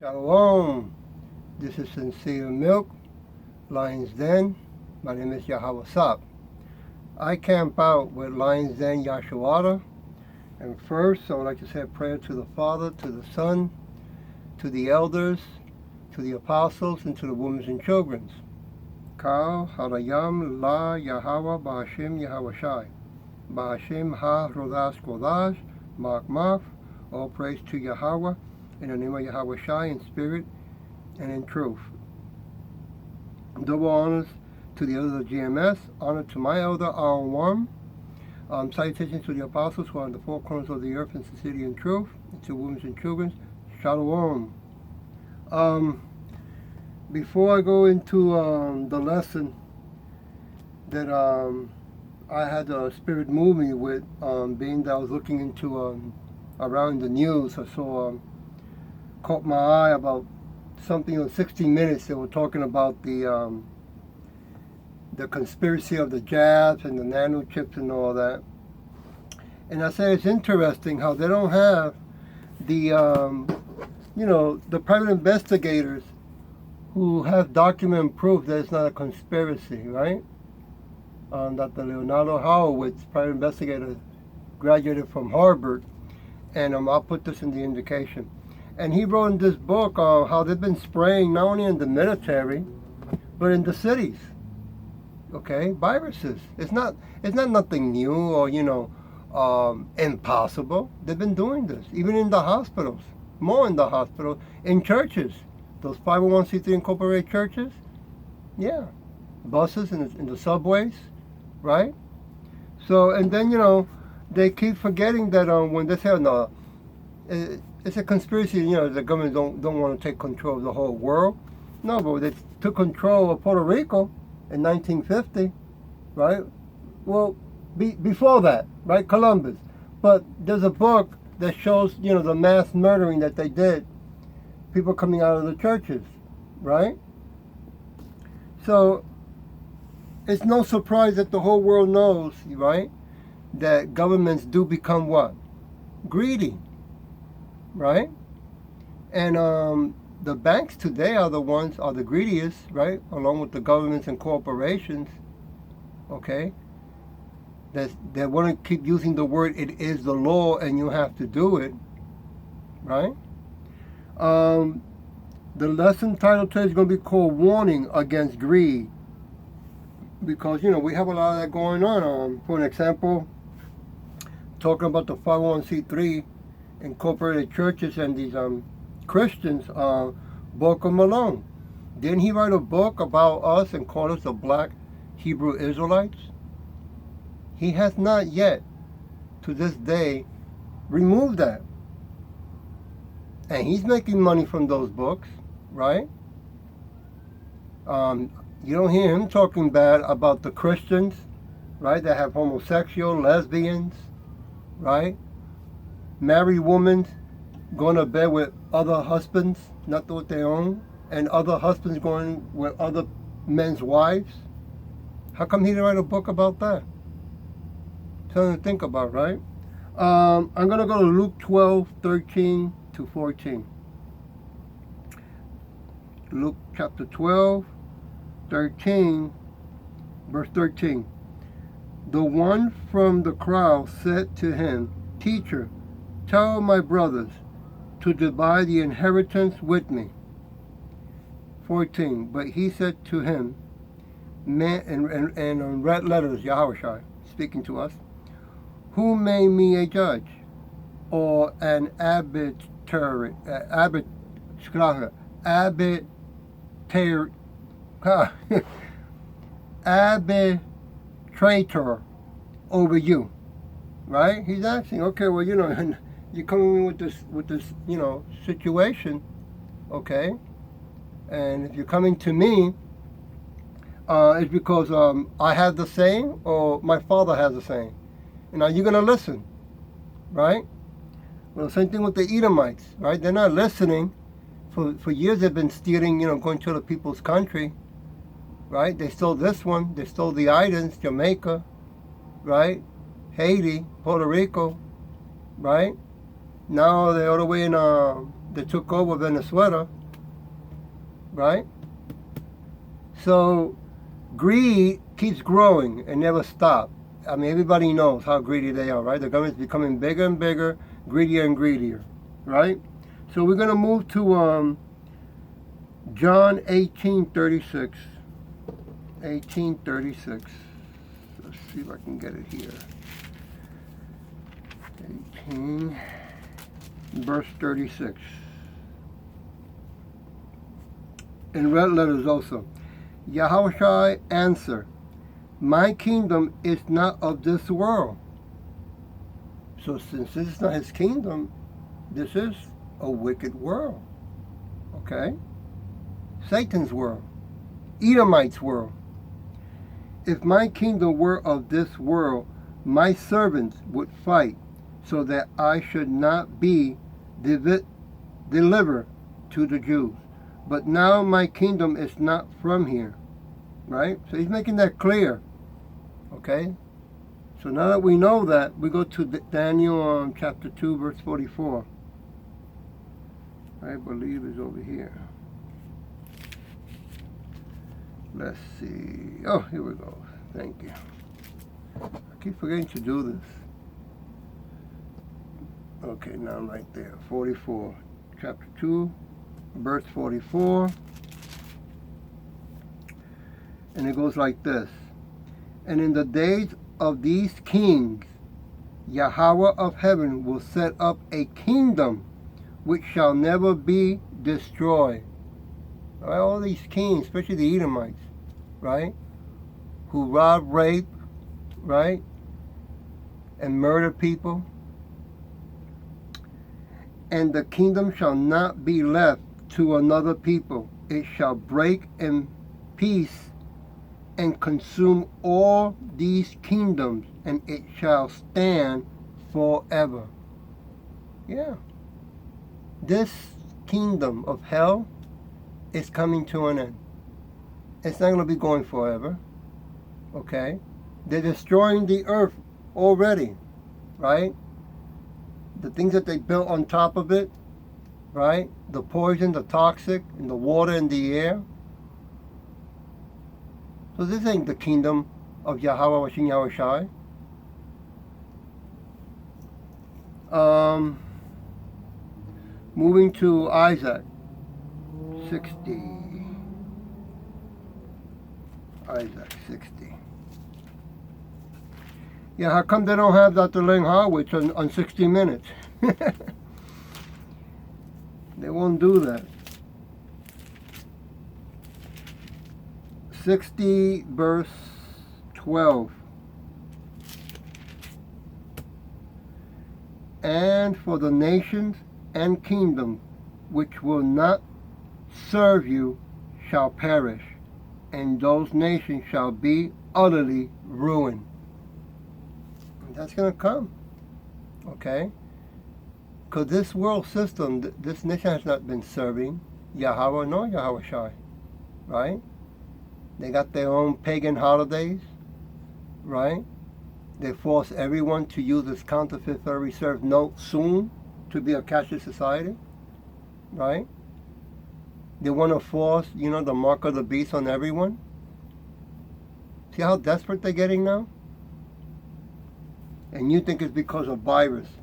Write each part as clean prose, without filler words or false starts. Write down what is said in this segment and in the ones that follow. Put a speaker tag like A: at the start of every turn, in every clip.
A: Shalom. This is Sincere Milk, Lion's Den. My name is Yahweh Sap. I camp out with Lion's Den Yashuada. And first, I would like to say a prayer to the Father, to the Son, to the elders, to the apostles, and to the women and children. Kal Harayam La Yahweh Ba'ashem Yahweh Shai. Ba'ashem Ha Rodas Kodash Mach. All praise to Yahweh, in the name of Yahweh Shai, in spirit and in truth. Double honors to the elders of GMS. Honor to my elder, R1. Salutations to the apostles who are in the four corners of the earth in sincerity and truth. And to women and children, Shalom. Before I go into the lesson that I had the Spirit move me with, being that I was looking into around the news, I saw caught my eye about something on 60 Minutes. They were talking about the conspiracy of the jabs and the nanochips and all that. And I say it's interesting how they don't have the the private investigators who have document proof that it's not a conspiracy, right? Dr. Leonard Horowitz, private investigator, graduated from Harvard, and I'll put this in the indication. And he wrote in this book how they've been spraying not only in the military, but in the cities. Okay, viruses. It's not nothing new or impossible. They've been doing this even in the hospitals, more in the hospital, in churches. Those 501c3 incorporated churches, yeah, buses in the subways, right? So, and then they keep forgetting that when they say no, it's a conspiracy. The government don't want to take control of the whole world. No, but they took control of Puerto Rico in 1950, right? Well, before that, right, Columbus. But there's a book that shows the mass murdering that they did. People coming out of the churches, right? So it's no surprise that the whole world knows, right, that governments do become what? Greedy, right? And the banks today are the greediest, right? Along with the governments and corporations, okay? They want to keep using the word, it is the law and you have to do it, right? The lesson title today is going to be called Warning Against Greed. Because, we have a lot of that going on. For an example, talking about the 501c3 incorporated churches and these Christians, Boko Malone. Didn't he write a book about us and call us the Black Hebrew Israelites? He has not yet, to this day, removed that. And he's making money from those books, right? You don't hear him talking bad about the Christians, right? That have homosexual, lesbians, right? Married women going to bed with other husbands, not with their own, and other husbands going with other men's wives. How come he didn't write a book about that? Something to think about, right? I'm going to go to Luke 12:13 to 14. Luke chapter 12, 13, verse 13. The one from the crowd said to him, Teacher, tell my brothers to divide the inheritance with me. 14. But he said to him, man, and in red letters, Yahweh Shai, speaking to us, who made me a judge or an arbitrator over you, right? He's asking, okay, well, you're coming in with this situation, okay? And if you're coming to me, it's because I have the saying or my father has the saying. And are you going to listen, right? Well, same thing with the Edomites, right? They're not listening. For years they've been stealing, going to other people's country, right? They stole this one. They stole the islands, Jamaica, right? Haiti, Puerto Rico, right? Now they're all the way in that took over Venezuela, right? So greed keeps growing and never stops. I mean, everybody knows how greedy they are, right? The government's becoming bigger and bigger, greedier and greedier, right? So we're going to move to John 18:36. 18:36. Let's see if I can get it here. 18, verse 36. In red letters also. Yahushua answered, my kingdom is not of this world. So since this is not his kingdom, this is a wicked world. Okay? Satan's world. Edomite's world. If my kingdom were of this world, my servants would fight so that I should not be delivered to the Jews. But now my kingdom is not from here. Right? So he's making that clear. Okay? So now that we know that, we go to Daniel chapter 2, verse 44. I believe is over here. Let's see. Oh, here we go. Thank you. I keep forgetting to do this. Okay, now I'm right there. 44. Chapter 2, verse 44. And it goes like this. And in the days of these kings, Yahweh of heaven will set up a kingdom which shall never be destroyed. All these kings, especially the Edomites, right? Who rob, rape, right? And murder people. And the kingdom shall not be left to another people. It shall break in peace and consume all these kingdoms, and it shall stand forever. Yeah. This kingdom of hell is coming to an end. It's not going to be going forever. Okay? They're destroying the earth already. Right? The things that they built on top of it. Right? The poison, the toxic, and the water and the air. So this ain't the kingdom of Yahweh Washin Yahushai. Moving to Isaac 60. Isaac 60. Yeah, how come they don't have Dr. Leonard Horowitz on 60 Minutes? They won't do that. 60 verse 12. And for the nations and kingdoms which will not serve you shall perish, and those nations shall be utterly ruined. And that's going to come. Okay? Because this world system, this nation has not been serving Yahweh nor Yahweh Shai. Right? They got their own pagan holidays, right? They force everyone to use this counterfeit Federal Reserve note soon to be a cashless society, right? They want to force, the mark of the beast on everyone. See how desperate they're getting now? And you think it's because of virus.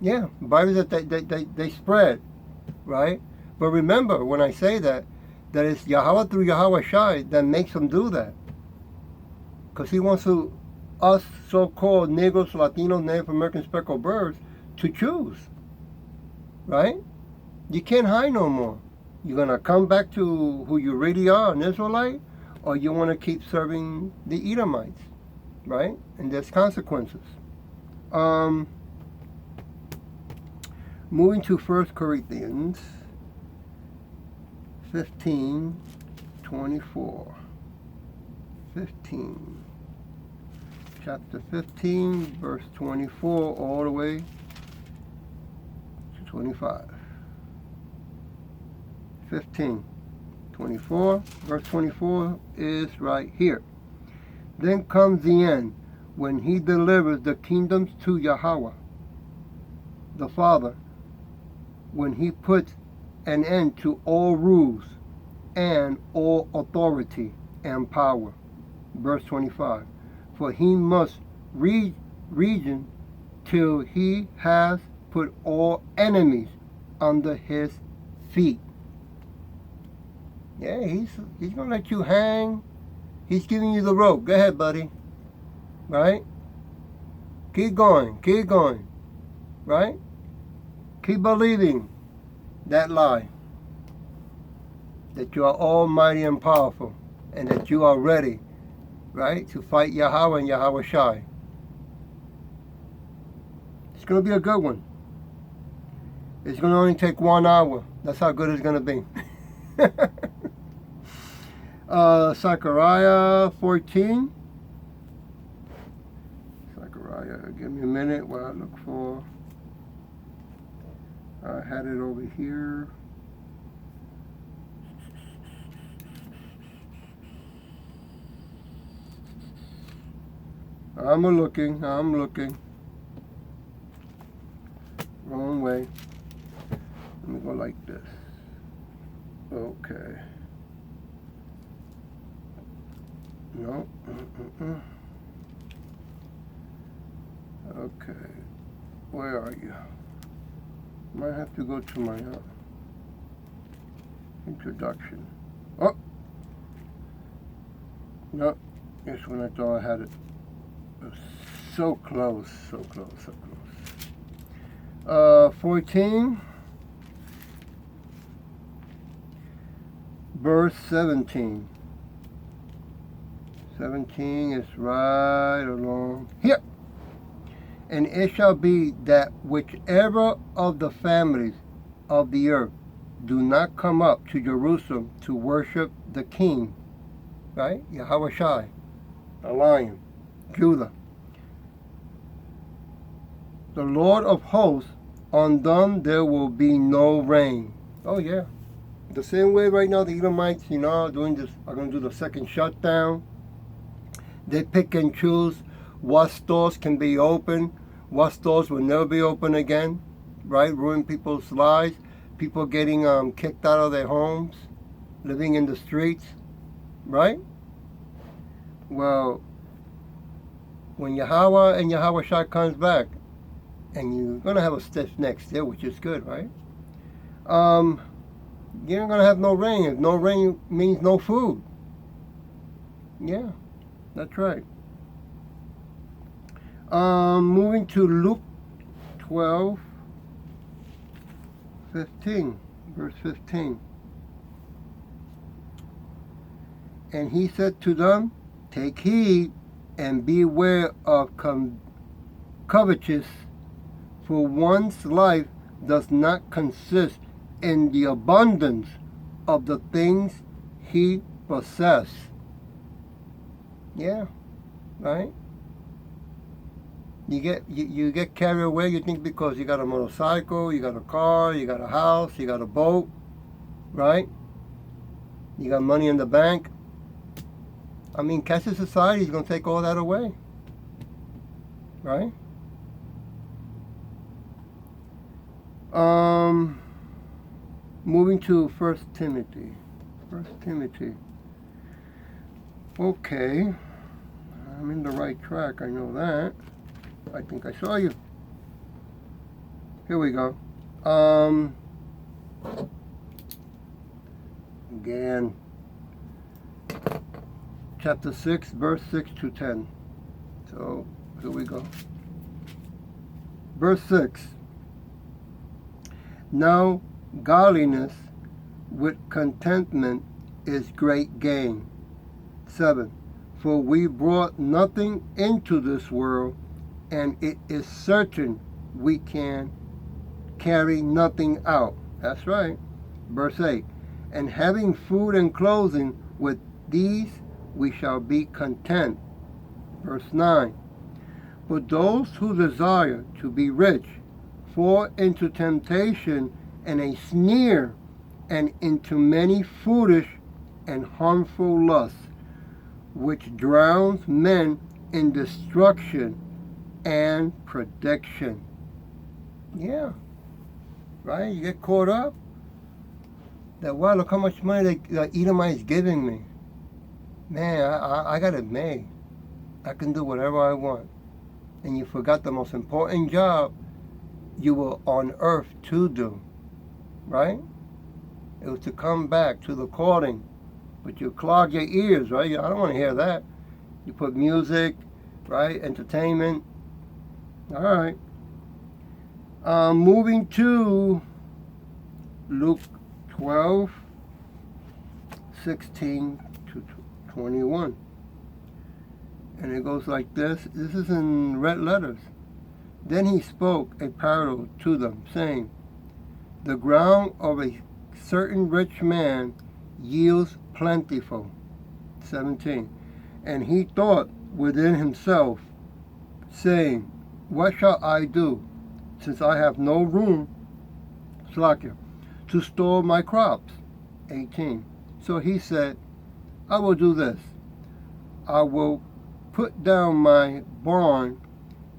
A: Yeah, virus that they spread, right? But remember, when I say that it's Yahweh through Yahweh Shai that makes them do that. Because he wants us so-called Negros, Latinos, Native American speckled birds to choose. Right? You can't hide no more. You're going to come back to who you really are, an Israelite, or you want to keep serving the Edomites. Right? And there's consequences. Moving to 1 Corinthians 15:24. 15. Chapter 15, verse 24, all the way to 25. 15:24, verse 24 is right here. Then comes the end, when he delivers the kingdoms to Yahweh, the Father, when he puts an end to all rules and all authority and power. Verse 25. For he must reign till he has put all enemies under his feet. Yeah, he's going to let you hang. He's giving you the rope. Go ahead, buddy. Right? Keep going. Keep going. Right? Keep believing that lie. That you are almighty and powerful. And that you are ready, right, to fight Yahweh and Yahweh Shai. It's going to be a good one. It's going to only take 1 hour. That's how good it's going to be. Zechariah 14. Zechariah, give me a minute while I look for. I had it over here. I'm looking. Wrong way. Let me go like this. Okay. No. Okay. Where are you? Might have to go to my introduction. Oh! No. This one I thought I had it. So close. 14. Verse 17. 17 is right along here. And it shall be that whichever of the families of the earth do not come up to Jerusalem to worship the King, right? Yahweh Shai, the Lion, Judah. The Lord of hosts, on them there will be no rain. Oh yeah. The same way right now the Edomites, are going to do the second shutdown. They pick and choose what stores can be open, what stores will never be open again, right? Ruin people's lives, people getting kicked out of their homes, living in the streets, right? Well, when Yahweh and Yahweh Shai comes back, and you're going to have a stiff neck still, which is good, right? You're not going to have no rain. If no rain means no food. Yeah, that's right. Moving to Luke 12, 15, verse 15. And he said to them, take heed and beware of covetous, for one's life does not consist in the abundance of the things he possesses. Yeah, right? You get carried away, you think because you got a motorcycle, you got a car, you got a house, you got a boat, right? You got money in the bank. I mean, cashless society is going to take all that away, right? Moving to 1 Timothy. 1 Timothy. Okay. I'm in the right track, I know that. I think I saw you. Here we go. Again. Chapter 6, verse 6 to 10. So, here we go. Verse 6. Now, godliness with contentment is great gain. 7. For we brought nothing into this world, and it is certain we can carry nothing out. That's right. Verse 8. And having food and clothing, with these we shall be content. Verse 9. But those who desire to be rich fall into temptation and a snare, and into many foolish and harmful lusts, which drowns men in destruction and perdition. Yeah. right? You get caught up. That, wow, look how much money the Edomite's giving me. Man, I got it made. I can do whatever I want. And you forgot the most important job you were on earth to do, right? It was to come back to the calling. But you clog your ears, right? I don't want to hear that. You put music, right? Entertainment. All right. Moving to Luke 12, 16 to 21. And it goes like this. This is in red letters. Then he spoke a parable to them, saying, the ground of a certain rich man yields plentiful. 17. And he thought within himself, saying, what shall I do, since I have no room, to store my crops? 18. So he said, I will do this. I will put down my barn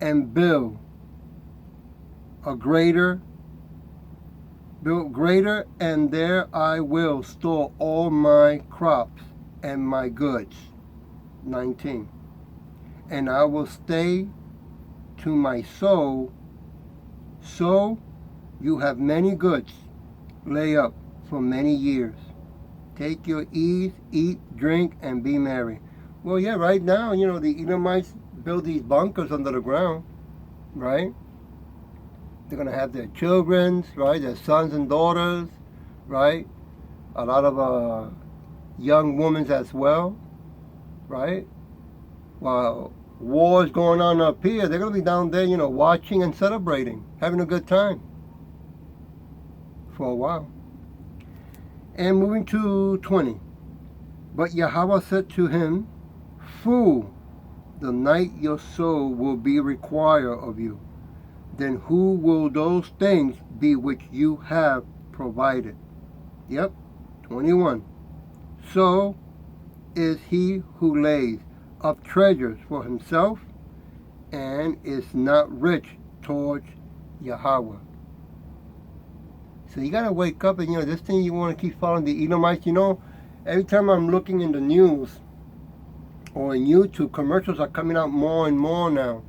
A: and build greater, and there I will store all my crops and my goods. 19. And I will stay to my soul, so you have many goods lay up for many years. Take your ease, eat, drink, and be merry. Well, yeah, right now, the Edomites build these bunkers under the ground, right? They're going to have their children, right? Their sons and daughters, right? A lot of young women as well, right? While war is going on up here, they're going to be down there, watching and celebrating, having a good time for a while. And moving to 20. But Yahweh said to him, fool, the night your soul will be required of you. Then who will those things be which you have provided? Yep, 21. So is he who lays up treasures for himself and is not rich towards Yahweh. So you got to wake up and, this thing you want to keep following the Edomites. Every time I'm looking in the news or in YouTube, commercials are coming out more and more now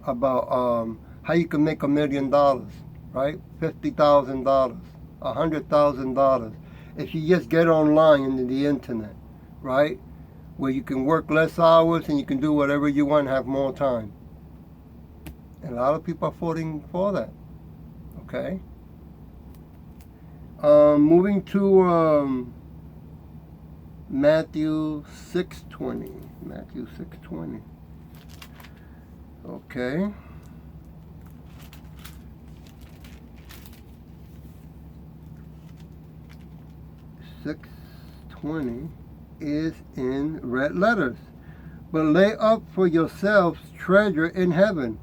A: about how you can make $1 million, right? $50,000, $100,000 if you just get online into the internet, right? Where you can work less hours and you can do whatever you want and have more time. And a lot of people are voting for that, okay? Moving to Matthew 6:20. Matthew 6:20. Okay. 6:20 is in red letters. But lay up for yourselves treasure in heaven,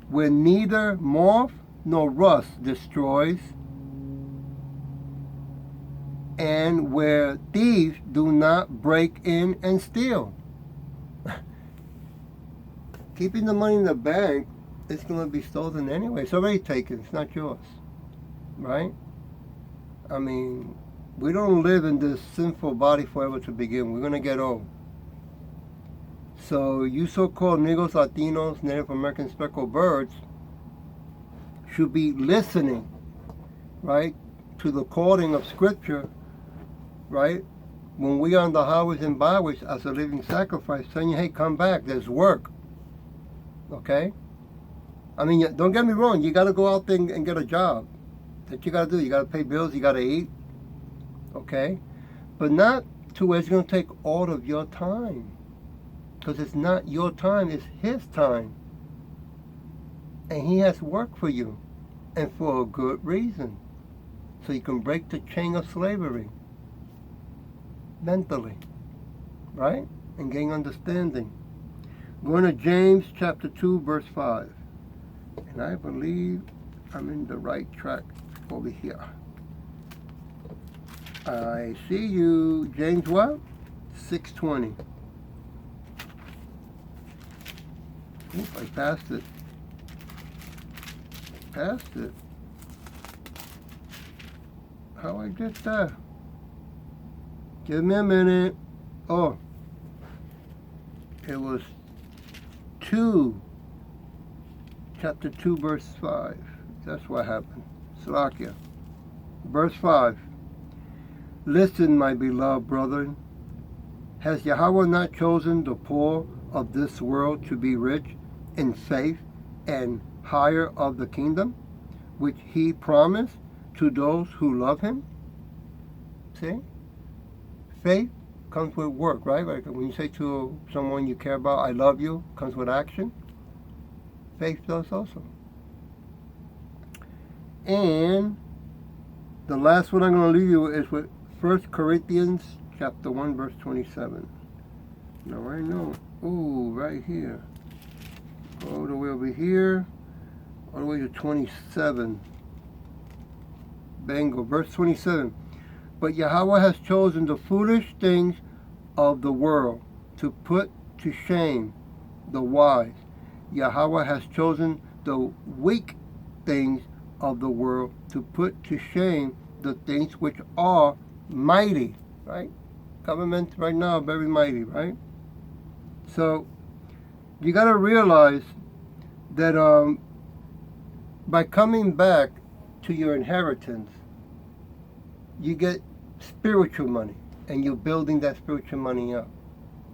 A: where neither moth nor rust destroys, and where thieves do not break in and steal. Keeping the money in the bank, it's going to be stolen anyway. It's already taken. It's not yours. Right? I mean, we don't live in this sinful body forever to begin. We're going to get old. So you so-called Negros, Latinos, Native American speckled birds should be listening, right, to the calling of Scripture, right? When we are on the highways and byways as a living sacrifice, saying, hey, come back, there's work. Okay? I mean, don't get me wrong, you got to go out there and get a job. That you got to do. You got to pay bills, you got to eat. Okay? But not to where it's going to take all of your time. Because it's not your time, it's His time. And He has work for you. And for a good reason. So you can break the chain of slavery. Mentally. Right? And gain understanding. Going to James chapter 2 verse 5. And I believe I'm in the right track over here. I see you. James what? 6:20. Oop, I passed it. how I get that? Give me a minute. Oh, it was 2, chapter 2, verse 5. That's what happened. Slovakia. Verse 5. Listen, my beloved brethren. Has Yahweh not chosen the poor of this world to be rich in faith and higher of the kingdom, which he promised to those who love him? See? Faith comes with work, right? Like when you say to someone you care about, I love you, comes with action. Faith does also. And the last one I'm going to leave you is with 1 Corinthians chapter 1, verse 27. Now I know. Ooh, right here. All the way over here. All the way to 27. Bingo. Verse 27. But Yahweh has chosen the foolish things of the world to put to shame the wise. Yahweh has chosen the weak things of the world to put to shame the things which are mighty, right? Government right now very mighty, right? So you got to realize that by coming back to your inheritance, you get spiritual money, and you're building that spiritual money up,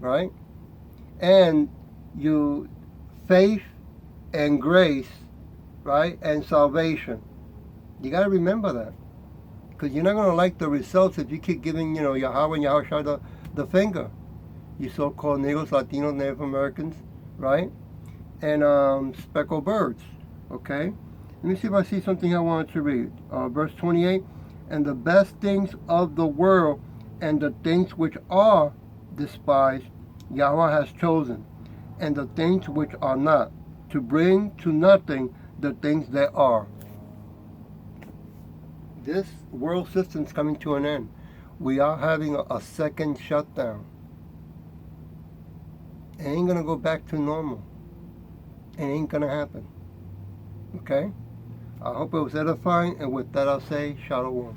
A: right? And you faith and grace, right, and salvation. You got to remember that, because you're not going to like the results if you keep giving, Yahweh and Yahushua the finger. You so-called Negroes, Latinos, Native Americans, right, and speckled birds. Okay, let me see if I see something I wanted to read. Verse 28. And the best things of the world and the things which are despised, Yahweh has chosen, and the things which are not, to bring to nothing the things that are. This world system is coming to an end. We are having a second shutdown. It ain't going to go back to normal. It ain't going to happen. Okay? I hope it was edifying, and with that I'll say, Shalom.